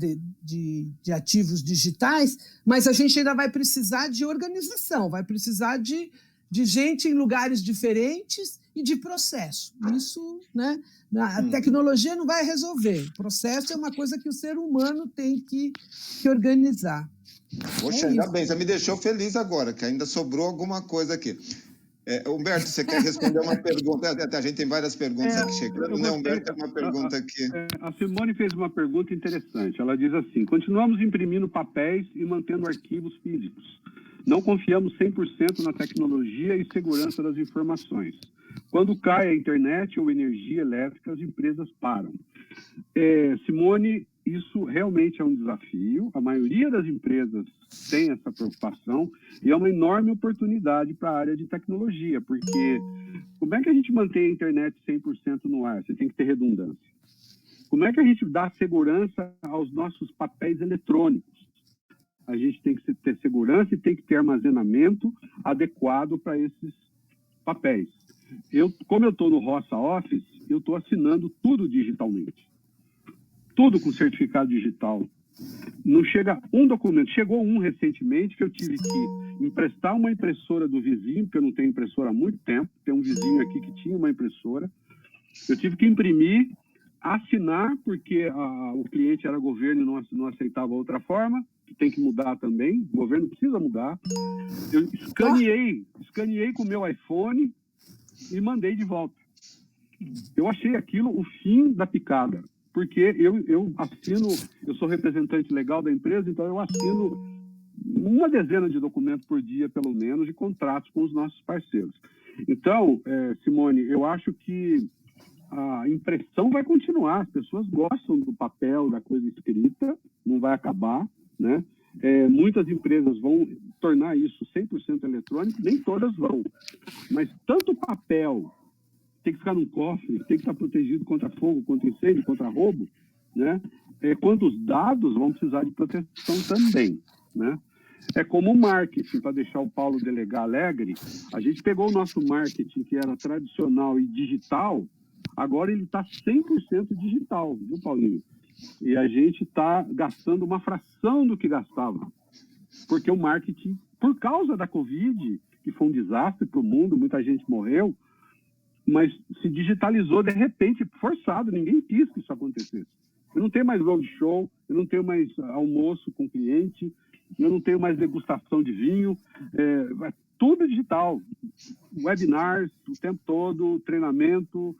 de ativos digitais, mas a gente ainda vai precisar de organização, vai precisar de gente em lugares diferentes e de processo. Isso, né, a tecnologia não vai resolver. O processo é uma coisa que o ser humano tem que organizar. Poxa, ainda bem, você me deixou feliz agora, que ainda sobrou alguma coisa aqui. Humberto, você quer responder uma pergunta? A gente tem várias perguntas aqui chegando, né? Humberto, tem uma pergunta aqui. A Simone fez uma pergunta interessante. Ela diz assim: continuamos imprimindo papéis e mantendo arquivos físicos. Não confiamos 100% na tecnologia e segurança das informações. Quando cai a internet ou energia elétrica, as empresas param. Simone, isso realmente é um desafio. A maioria das empresas tem essa preocupação e é uma enorme oportunidade para a área de tecnologia, porque como é que a gente mantém a internet 100% no ar? Você tem que ter redundância. Como é que a gente dá segurança aos nossos papéis eletrônicos? A gente tem que ter segurança e tem que ter armazenamento adequado para esses papéis. Como eu estou no Roça Office, eu estou assinando tudo digitalmente. Tudo com certificado digital. Não chega um documento. Chegou um recentemente que eu tive que emprestar uma impressora do vizinho, porque eu não tenho impressora há muito tempo. Tem um vizinho aqui que tinha uma impressora. Eu tive que imprimir, assinar, porque o cliente era governo e não aceitava outra forma. Tem que mudar também. O governo precisa mudar. Eu escaneei com o meu iPhone e mandei de volta. Eu achei aquilo o fim da picada, porque eu assino, eu sou representante legal da empresa, então eu assino uma dezena de documentos por dia, pelo menos, de contratos com os nossos parceiros. Então, Simone, eu acho que a impressão vai continuar, as pessoas gostam do papel, da coisa escrita, não vai acabar, né? Muitas empresas vão tornar isso 100% eletrônico, nem todas vão, mas tanto papel tem que ficar num cofre, tem que estar protegido contra fogo, contra incêndio, contra roubo, né? Quanto os dados vão precisar de proteção também, né? É como o marketing, para deixar o Paulo delegar alegre, a gente pegou o nosso marketing que era tradicional e digital, agora ele está 100% digital, viu, Paulinho? E a gente está gastando uma fração do que gastava, porque o marketing, por causa da Covid, que foi um desastre para o mundo, muita gente morreu, mas se digitalizou de repente, forçado, ninguém quis que isso acontecesse. Eu não tenho mais roadshow, eu não tenho mais almoço com cliente, eu não tenho mais degustação de vinho, tudo digital, webinars o tempo todo, treinamento,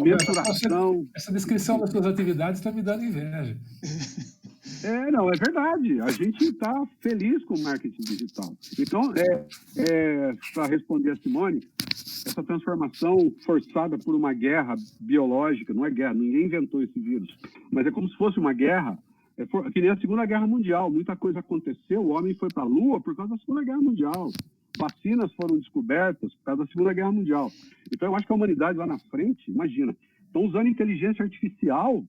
mensuração. Essa descrição das suas atividades está me dando inveja. Não, é verdade. A gente está feliz com o marketing digital. Então, para responder a Simone, essa transformação forçada por uma guerra biológica, não é guerra, ninguém inventou esse vírus, mas é como se fosse uma guerra, que nem a Segunda Guerra Mundial. Muita coisa aconteceu, o homem foi para a Lua por causa da Segunda Guerra Mundial. Vacinas foram descobertas por causa da Segunda Guerra Mundial. Então, eu acho que a humanidade lá na frente, imagina, estão usando inteligência artificial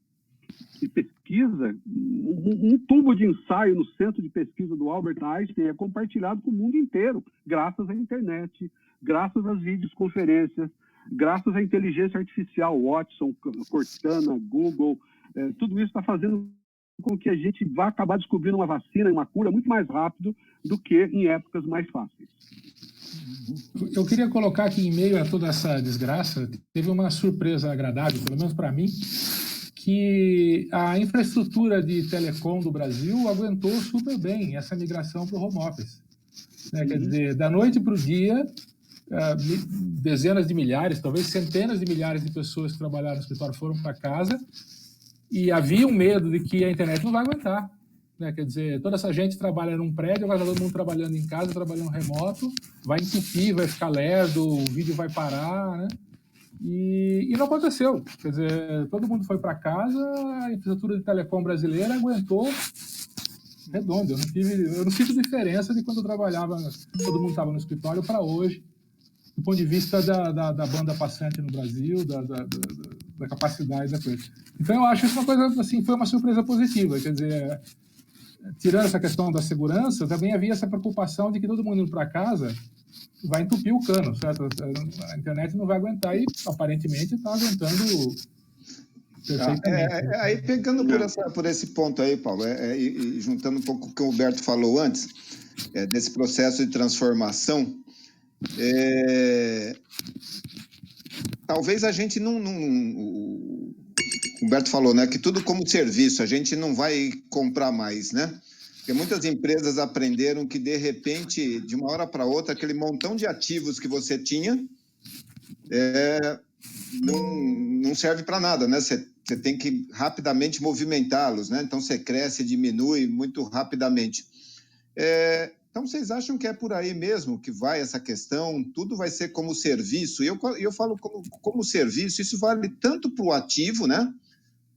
e pesquisa, um tubo de ensaio no centro de pesquisa do Albert Einstein é compartilhado com o mundo inteiro, graças à internet, graças às videoconferências, graças à inteligência artificial, Watson, Cortana, Google, tudo isso está fazendo com que a gente vá acabar descobrindo uma vacina e uma cura muito mais rápido do que em épocas mais fáceis. Eu queria colocar que, em meio a toda essa desgraça, teve uma surpresa agradável, pelo menos para mim, que a infraestrutura de telecom do Brasil aguentou super bem essa migração para o home office. Quer dizer, da noite para o dia, dezenas de milhares, talvez centenas de milhares de pessoas que trabalharam no escritório foram para casa e havia um medo de que a internet não vai aguentar. Quer dizer, toda essa gente trabalha num prédio, vai todo mundo trabalhando em casa, trabalhando remoto, vai entupir, vai ficar lerdo, o vídeo vai parar, né? E não aconteceu. Quer dizer, todo mundo foi para casa, a infraestrutura de telecom brasileira aguentou redondo. Eu não sinto diferença de quando eu trabalhava, todo mundo estava no escritório, para hoje, do ponto de vista da banda passante no Brasil, da capacidade da coisa. Então, eu acho isso uma coisa, assim, foi uma surpresa positiva. Quer dizer, tirando essa questão da segurança, também havia essa preocupação de que todo mundo indo para casa vai entupir o cano, certo? A internet não vai aguentar e, aparentemente, está aguentando perfeitamente. Aí, pegando por esse ponto aí, Paulo, e juntando um pouco o que o Roberto falou antes, desse processo de transformação, talvez a gente o Humberto falou, né, que tudo como serviço, a gente não vai comprar mais, né? Porque muitas empresas aprenderam que, de repente, de uma hora para outra, aquele montão de ativos que você tinha não serve para nada, né? Você tem que rapidamente movimentá-los, né? Então, você cresce, diminui muito rapidamente. Então, vocês acham que é por aí mesmo que vai essa questão? Tudo vai ser como serviço? E eu falo como serviço, isso vale tanto para o ativo, né?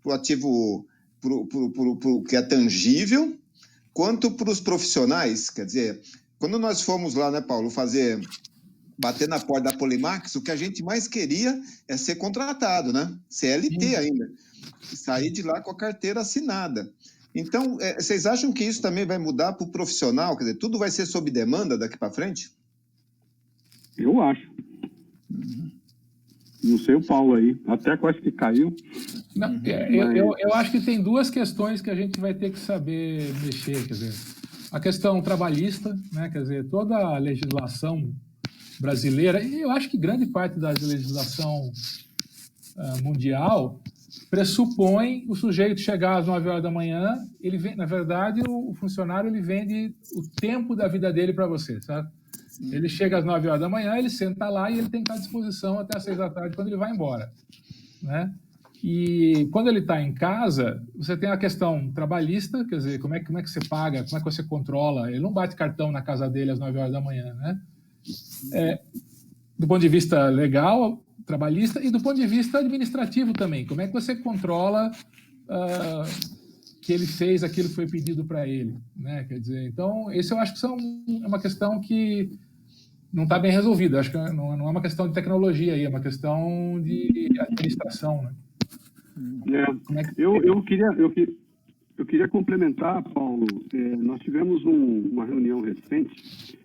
Para o ativo pro que é tangível, quanto para os profissionais. Quer dizer, quando nós fomos lá, né, Paulo, bater na porta da Polimax, o que a gente mais queria é ser contratado, né? CLT ainda. Sair de lá com a carteira assinada. Então, vocês acham que isso também vai mudar para o profissional? Quer dizer, tudo vai ser sob demanda daqui para frente? Eu acho. Não sei o Paulo aí, até quase que caiu. Não, eu acho que tem duas questões que a gente vai ter que saber mexer, quer dizer, a questão trabalhista, né, quer dizer, toda a legislação brasileira, e eu acho que grande parte da legislação mundial pressupõe o sujeito chegar às 9 horas da manhã, ele vem, na verdade, o funcionário ele vende o tempo da vida dele para você, sabe? Ele chega às 9 horas da manhã, ele senta lá e ele tem que estar à disposição até às 6 da tarde, quando ele vai embora, né? E quando ele está em casa, você tem a questão trabalhista, quer dizer, como é que você paga, como é que você controla, ele não bate cartão na casa dele às 9 horas da manhã, né? Do ponto de vista legal, trabalhista, e do ponto de vista administrativo também. Como é que você controla que ele fez aquilo que foi pedido para ele, né? Quer dizer, então, esse eu acho que é uma questão que não está bem resolvida. Acho que não é uma questão de tecnologia aí, é uma questão de administração, né? Eu queria complementar, Paulo. Nós tivemos uma reunião recente.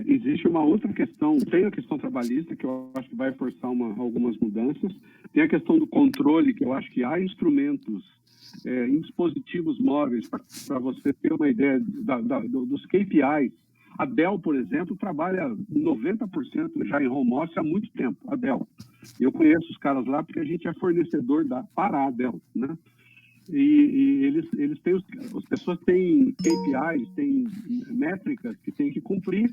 Existe uma outra questão, tem a questão trabalhista, que eu acho que vai forçar algumas mudanças, tem a questão do controle, que eu acho que há instrumentos em dispositivos móveis para você ter uma ideia dos KPIs. A Dell, por exemplo, trabalha 90% já em home office há muito tempo, a Dell. Eu conheço os caras lá porque a gente é fornecedor para a Dell, né? E eles têm, as pessoas têm KPIs, têm métricas que têm que cumprir.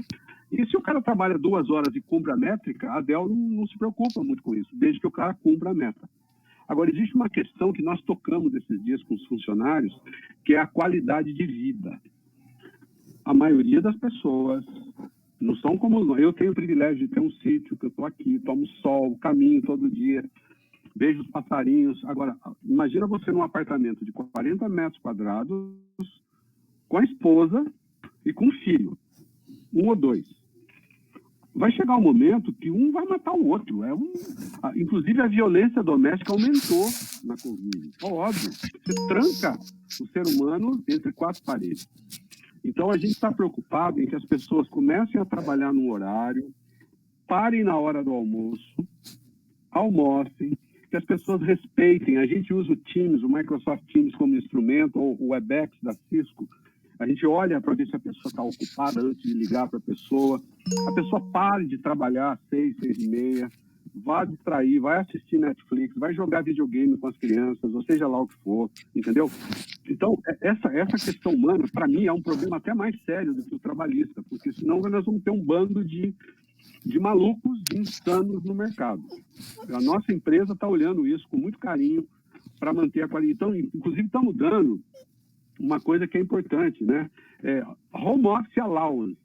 E se o cara trabalha 2 horas e cumpre a métrica, a Dell não se preocupa muito com isso, desde que o cara cumpra a meta. Agora, existe uma questão que nós tocamos esses dias com os funcionários, que é a qualidade de vida. A maioria das pessoas não são como nós. Eu tenho o privilégio de ter um sítio, que eu estou aqui, tomo sol, caminho todo dia, vejo os passarinhos. Agora, imagina você num apartamento de 40 metros quadrados, com a esposa e com um filho, 1 ou 2. Vai chegar um momento que um vai matar o outro. Inclusive, a violência doméstica aumentou na Covid. Óbvio, você tranca o ser humano entre 4 paredes. Então, a gente está preocupado em que as pessoas comecem a trabalhar num horário, parem na hora do almoço, almocem, que as pessoas respeitem. A gente usa o Teams, o Microsoft Teams como instrumento, ou o Webex da Cisco. A gente olha para ver se a pessoa está ocupada antes de ligar para a pessoa pare de trabalhar às 6, 6h30, vá distrair, vai assistir Netflix, vai jogar videogame com as crianças, ou seja lá o que for, entendeu? Então, essa questão humana, para mim, é um problema até mais sério do que o trabalhista, porque senão nós vamos ter um bando de malucos, de insanos no mercado. A nossa empresa está olhando isso com muito carinho para manter a qualidade. Então, inclusive, está mudando uma coisa que é importante, né? Home Office Allowance.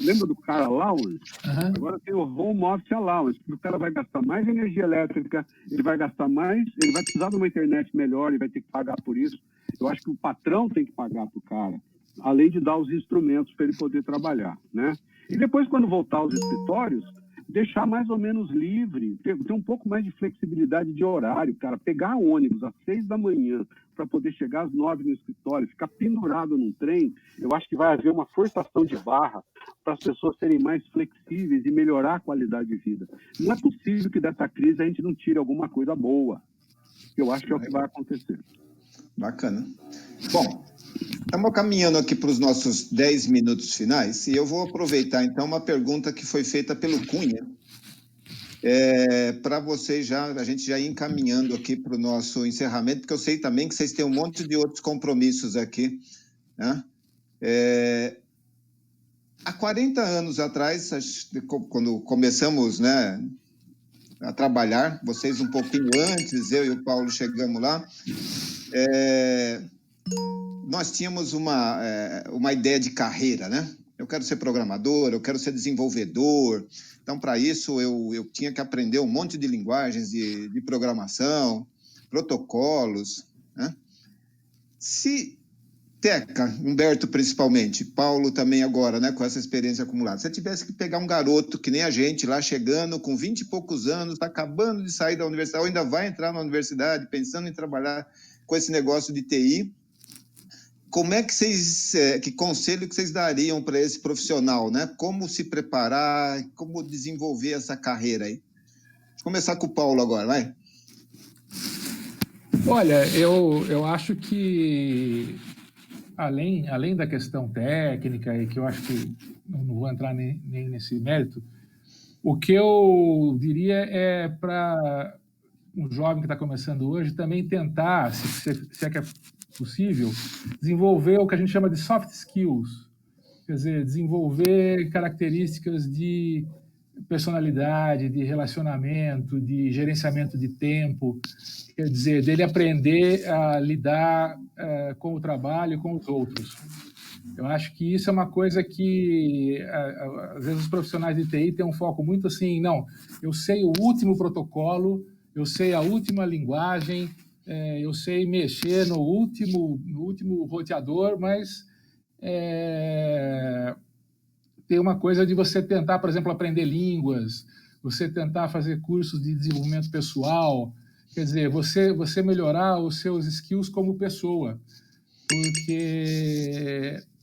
Lembra do cara allowance? Uhum. Agora tem o Home Office Allowance. O cara vai gastar mais energia elétrica, ele vai gastar mais, ele vai precisar de uma internet melhor, ele vai ter que pagar por isso. Eu acho que o patrão tem que pagar para o cara, além de dar os instrumentos para ele poder trabalhar, né? E depois, quando voltar aos escritórios, deixar mais ou menos livre, ter um pouco mais de flexibilidade de horário, cara. Pegar ônibus às 6 da manhã para poder chegar às 9 no escritório, ficar pendurado num trem, eu acho que vai haver uma forçação de barra para as pessoas serem mais flexíveis e melhorar a qualidade de vida. Não é possível que dessa crise a gente não tire alguma coisa boa. Eu acho que é o que vai acontecer. Bacana. Bom, estamos caminhando aqui para os nossos 10 minutos finais e eu vou aproveitar, então, uma pergunta que foi feita pelo Cunha, para vocês a gente já ir encaminhando aqui para o nosso encerramento, porque eu sei também que vocês têm um monte de outros compromissos aqui, né? Há 40 anos atrás, quando começamos, né, a trabalhar, vocês um pouquinho antes, eu e o Paulo chegamos lá, nós tínhamos uma ideia de carreira, né? Eu quero ser programador, eu quero ser desenvolvedor. Então, para isso, eu tinha que aprender um monte de linguagens de programação, protocolos, né? Se Teca, Humberto principalmente, Paulo também agora, né, com essa experiência acumulada, se você tivesse que pegar um garoto que nem a gente, lá chegando com 20 e poucos anos, está acabando de sair da universidade, ou ainda vai entrar na universidade, pensando em trabalhar com esse negócio de TI, como é que que conselho que vocês dariam para esse profissional, né? Como se preparar, como desenvolver essa carreira aí? Vou começar com o Paulo agora, vai. Olha, eu acho que além da questão técnica, e que eu acho que não vou entrar nem nesse mérito, o que eu diria é para um jovem que está começando hoje também tentar, se é que é possível, desenvolver o que a gente chama de soft skills, quer dizer, desenvolver características de personalidade, de relacionamento, de gerenciamento de tempo, quer dizer, dele aprender a lidar com o trabalho e com os outros. Eu acho que isso é uma coisa que, às vezes, os profissionais de TI têm um foco muito assim, não, eu sei o último protocolo, eu sei a última linguagem, eu sei mexer no último roteador, mas tem uma coisa de você tentar, por exemplo, aprender línguas, você tentar fazer cursos de desenvolvimento pessoal, quer dizer, você melhorar os seus skills como pessoa.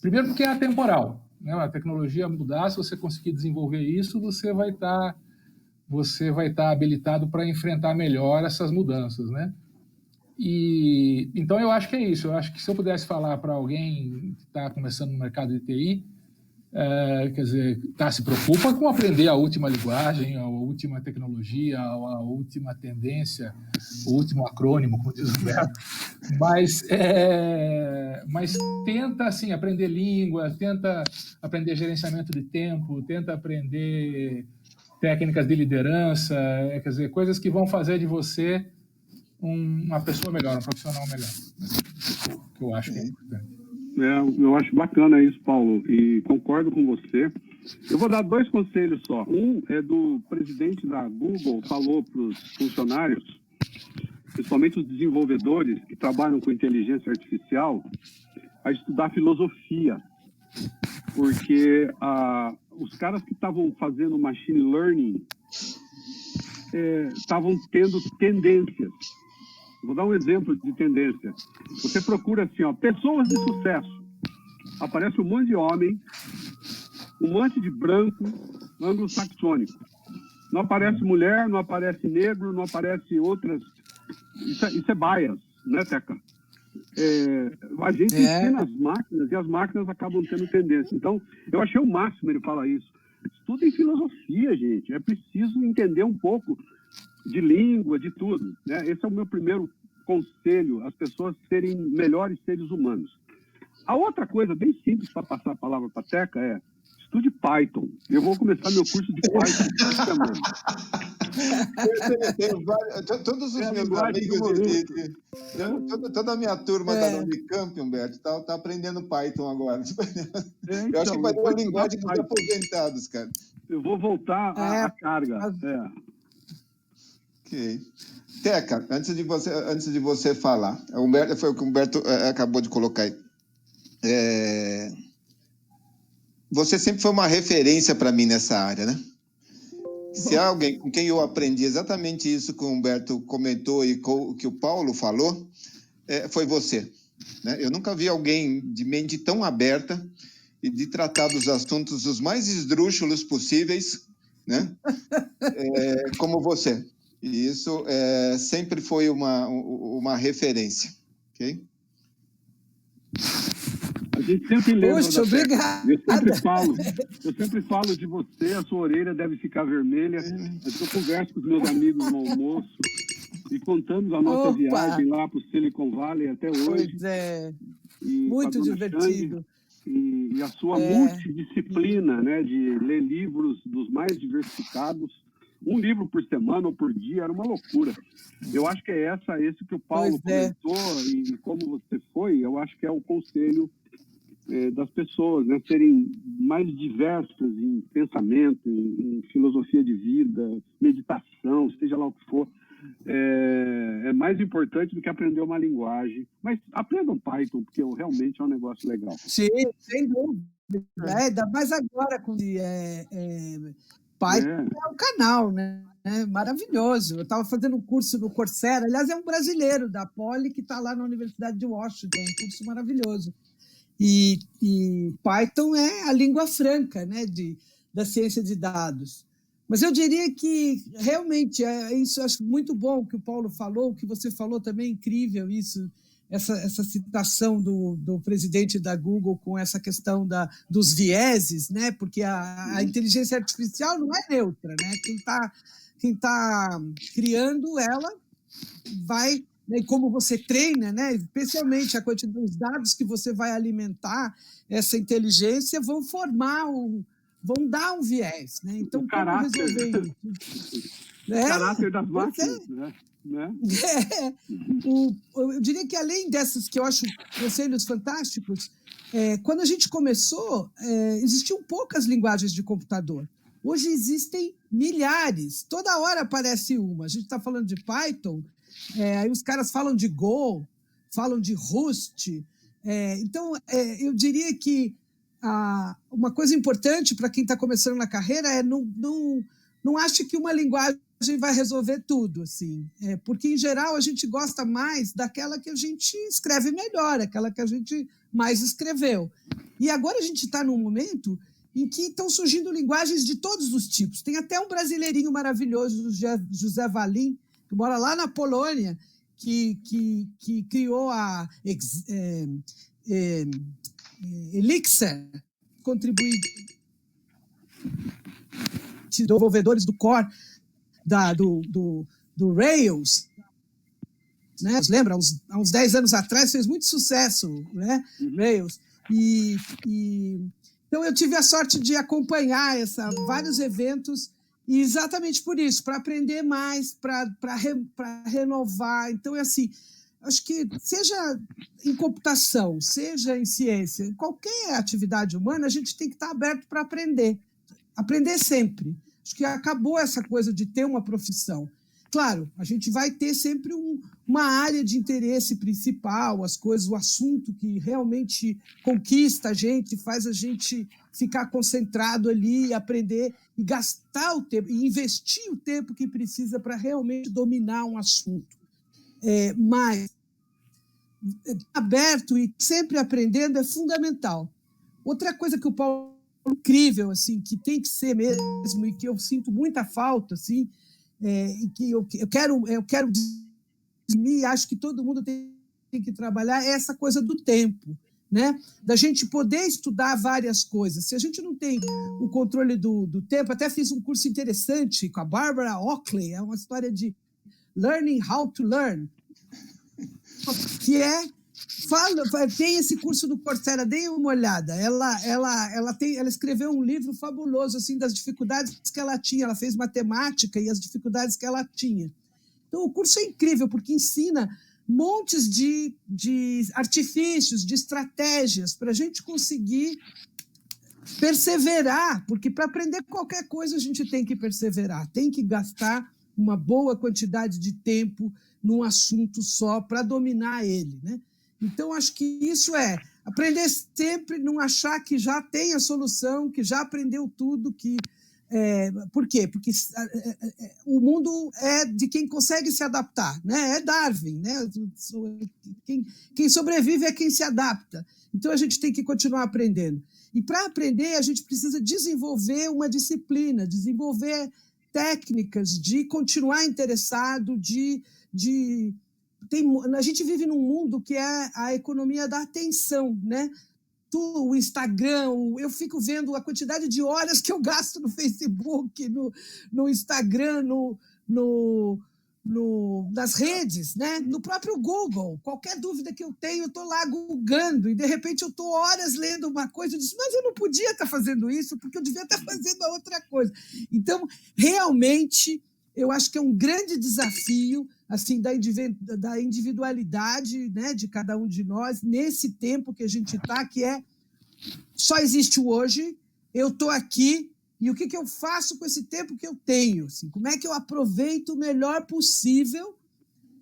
Primeiro porque é atemporal, né? A tecnologia mudar, se você conseguir desenvolver isso, você vai estar habilitado para enfrentar melhor essas mudanças, né? E então eu acho que é isso. Eu acho que se eu pudesse falar para alguém que está começando no mercado de TI, quer dizer, se preocupa com aprender a última linguagem, a última tecnologia, a última tendência, o último acrônimo, como diz o Humberto, mas tenta assim, aprender língua, tenta aprender gerenciamento de tempo, tenta aprender técnicas de liderança, quer dizer, coisas que vão fazer de você uma pessoa melhor, um profissional melhor, que eu acho que é importante. Eu acho bacana isso, Paulo, e concordo com você. Eu vou dar 2 conselhos só. Um é do presidente da Google, falou para os funcionários, principalmente os desenvolvedores que trabalham com inteligência artificial, a estudar filosofia, porque os caras que estavam fazendo machine learning estavam tendo tendências. Vou dar um exemplo de tendência. Você procura assim, pessoas de sucesso. Aparece um monte de homem, um monte de branco, anglo-saxônico. Não aparece mulher, não aparece negro, não aparece outras. Isso é bias, né, Teca? A gente ensina as máquinas e as máquinas acabam tendo tendência. Então, eu achei o máximo ele falar isso. Estudem filosofia, gente. É preciso entender um pouco de língua, de tudo, né? Esse é o meu primeiro conselho, as pessoas serem melhores seres humanos. A outra coisa bem simples para passar a palavra para a Teca é estude Python. Eu vou começar meu curso de Python essa semana. Todos os meus amigos, toda a minha turma da Unicamp, Humberto, tá aprendendo Python agora. Eu acho que vai ter uma linguagem dos aposentados, cara. Eu vou voltar à carga. Ok. Teca, antes de você falar, foi o que o Humberto acabou de colocar aí. Você sempre foi uma referência para mim nessa área, né? Se há alguém com quem eu aprendi exatamente isso que o Humberto comentou e que o Paulo falou, foi você, né? Eu nunca vi alguém de mente tão aberta e de tratar dos assuntos os mais esdrúxulos possíveis, né? Como você. E isso sempre foi uma referência, ok? A gente sempre lembra. Poxa, obrigada. Eu sempre falo de você, a sua orelha deve ficar vermelha. Eu converso com os meus amigos no almoço e contamos a nossa viagem lá para o Silicon Valley até hoje. Pois é, e muito divertido. E a sua multidisciplina, né, de ler livros dos mais diversificados. Um livro por semana ou por dia era uma loucura. Eu acho que é esse que o Paulo comentou, e como você foi, eu acho que é o conselho das pessoas, né, serem mais diversas em pensamento, em filosofia de vida, meditação, seja lá o que for. É mais importante do que aprender uma linguagem. Mas aprendam Python, porque realmente é um negócio legal. Sim, sem dúvida. Ainda mais agora com Python é o canal, né? É maravilhoso. Eu estava fazendo um curso no Coursera, aliás, é um brasileiro da Poli que está lá na Universidade de Washington, um curso maravilhoso. E Python é a língua franca, né, da ciência de dados. Mas eu diria que realmente isso, acho muito bom o que o Paulo falou, o que você falou também, incrível isso, essa citação do presidente da Google com essa questão dos vieses, né, porque a inteligência artificial não é neutra, né, quem tá criando ela vai... E como você treina, né? Especialmente a quantidade dos dados que você vai alimentar essa inteligência vão dar um viés, né? Então, o como resolver isso? O caráter das máquinas, né? Eu diria que além dessas que eu acho conselhos fantásticos, quando a gente começou, existiam poucas linguagens de computador. Hoje existem milhares, toda hora aparece uma. A gente está falando de Python, aí os caras falam de Go, falam de Rust. Então, eu diria que uma coisa importante para quem está começando na carreira é não ache que uma linguagem vai resolver tudo, assim, porque, em geral, a gente gosta mais daquela que a gente escreve melhor, aquela que a gente mais escreveu. E agora a gente está num momento em que estão surgindo linguagens de todos os tipos. Tem até um brasileirinho maravilhoso, José Valim, que mora lá na Polônia, que criou a Elixir, contribuiu desenvolvedores do core do Rails, né? Você lembra? Há uns 10 anos atrás fez muito sucesso, né? Rails. Então eu tive a sorte de acompanhar vários eventos, e exatamente por isso, para aprender mais, para renovar. Então, assim, acho que seja em computação, seja em ciência, em qualquer atividade humana, a gente tem que estar aberto para aprender sempre. Acho que acabou essa coisa de ter uma profissão. Claro, a gente vai ter sempre uma área de interesse principal, as coisas, o assunto que realmente conquista a gente, faz a gente ficar concentrado ali, aprender e gastar o tempo, e investir o tempo que precisa para realmente dominar um assunto. Mas aberto e sempre aprendendo é fundamental. Outra coisa que o Paulo incrível, assim, que tem que ser mesmo, e que eu sinto muita falta, assim, e que eu quero dizer, acho que todo mundo tem que trabalhar, é essa coisa do tempo, né? Da gente poder estudar várias coisas. Se a gente não tem o controle do tempo, até fiz um curso interessante com a Barbara Oakley, é uma história de Learning How to Learn, que tem esse curso do Coursera, deem uma olhada. Ela escreveu um livro fabuloso, assim, das dificuldades que ela tinha. Ela fez matemática e as dificuldades que ela tinha. Então, o curso é incrível, porque ensina montes de artifícios, de estratégias para a gente conseguir perseverar, porque para aprender qualquer coisa a gente tem que perseverar, tem que gastar uma boa quantidade de tempo num assunto só para dominar ele, né? Então, acho que isso aprender sempre, não achar que já tem a solução, que já aprendeu tudo, por quê? Porque o mundo é de quem consegue se adaptar, né? É Darwin, né? Quem sobrevive é quem se adapta. Então, a gente tem que continuar aprendendo. E, para aprender, a gente precisa desenvolver uma disciplina, desenvolver técnicas de continuar interessado, a gente vive num mundo que é a economia da atenção, né? O Instagram, eu fico vendo a quantidade de horas que eu gasto no Facebook, no Instagram, no nas redes, né? No próprio Google. Qualquer dúvida que eu tenho, eu estou lá googando, e de repente eu estou horas lendo uma coisa, eu disse, mas eu não podia estar fazendo isso, porque eu devia estar fazendo a outra coisa. Então, realmente, eu acho que é um grande desafio assim, da individualidade, né, de cada um de nós, nesse tempo que a gente está, que só existe o hoje, eu estou aqui, e o que eu faço com esse tempo que eu tenho? Assim, como é que eu aproveito o melhor possível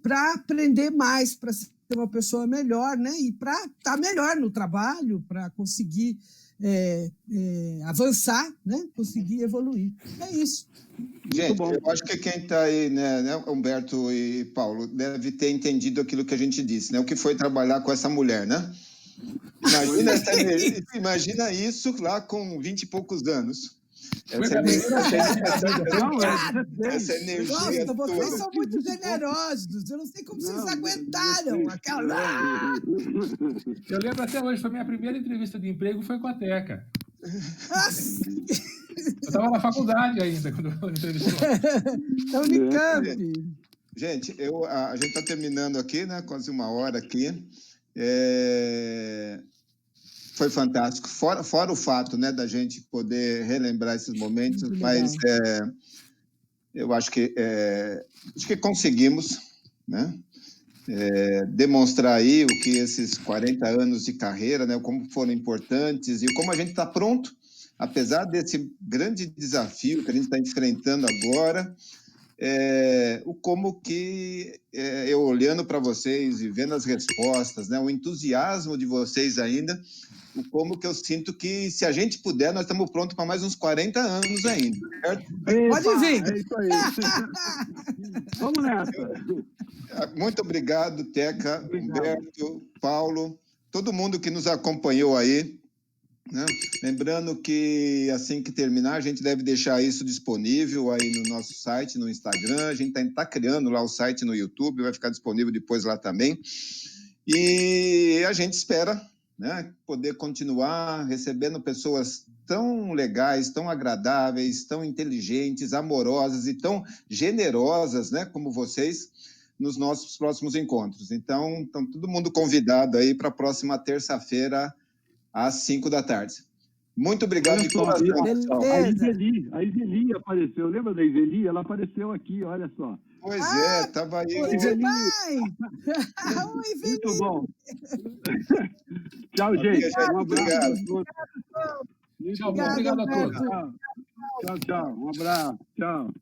para aprender mais, para ser uma pessoa melhor, né? E para estar melhor no trabalho, para conseguir avançar, né? Conseguir evoluir. É isso. Gente, eu acho que quem está aí, né, Humberto e Paulo, deve ter entendido aquilo que a gente disse, né? O que foi trabalhar com essa mulher, né? Imagina isso lá com 20 e poucos anos. Essa energia. Nossa, vocês são muito generosos. Eu não sei como vocês aguentaram aquela. Eu lembro até hoje, foi minha primeira entrevista de emprego, foi com a Teca. Eu estava na faculdade ainda quando eu entrevistei. Da Unicamp. Gente, a gente está terminando aqui, né? Quase uma hora aqui. Foi fantástico. Fora o fato, né, da gente poder relembrar esses momentos, mas eu acho que conseguimos, né, demonstrar aí o que esses 40 anos de carreira, né, como foram importantes e como a gente está pronto, apesar desse grande desafio que a gente está enfrentando agora, como que eu olhando para vocês e vendo as respostas, né, o entusiasmo de vocês ainda, como que eu sinto que, se a gente puder, nós estamos prontos para mais uns 40 anos ainda, certo? Pode vir! É isso aí. Vamos nessa. Muito obrigado, Teca, Humberto, Paulo, todo mundo que nos acompanhou aí, né? Lembrando que, assim que terminar, a gente deve deixar isso disponível aí no nosso site, no Instagram. A gente está criando lá o site no YouTube, vai ficar disponível depois lá também. E a gente espera, né, poder continuar recebendo pessoas tão legais, tão agradáveis, tão inteligentes, amorosas e tão generosas, né, como vocês, nos nossos próximos encontros. Então, todo mundo convidado aí para a próxima terça-feira, às 5 da tarde. Muito obrigado de coração, pessoal. A Iseli apareceu. Lembra da Iseli? Ela apareceu aqui, olha só. Pois estava aí. Oi, muito bom. Tchau, gente. Um abraço. Tchau, obrigado a todos. Tchau. Um abraço. Tchau.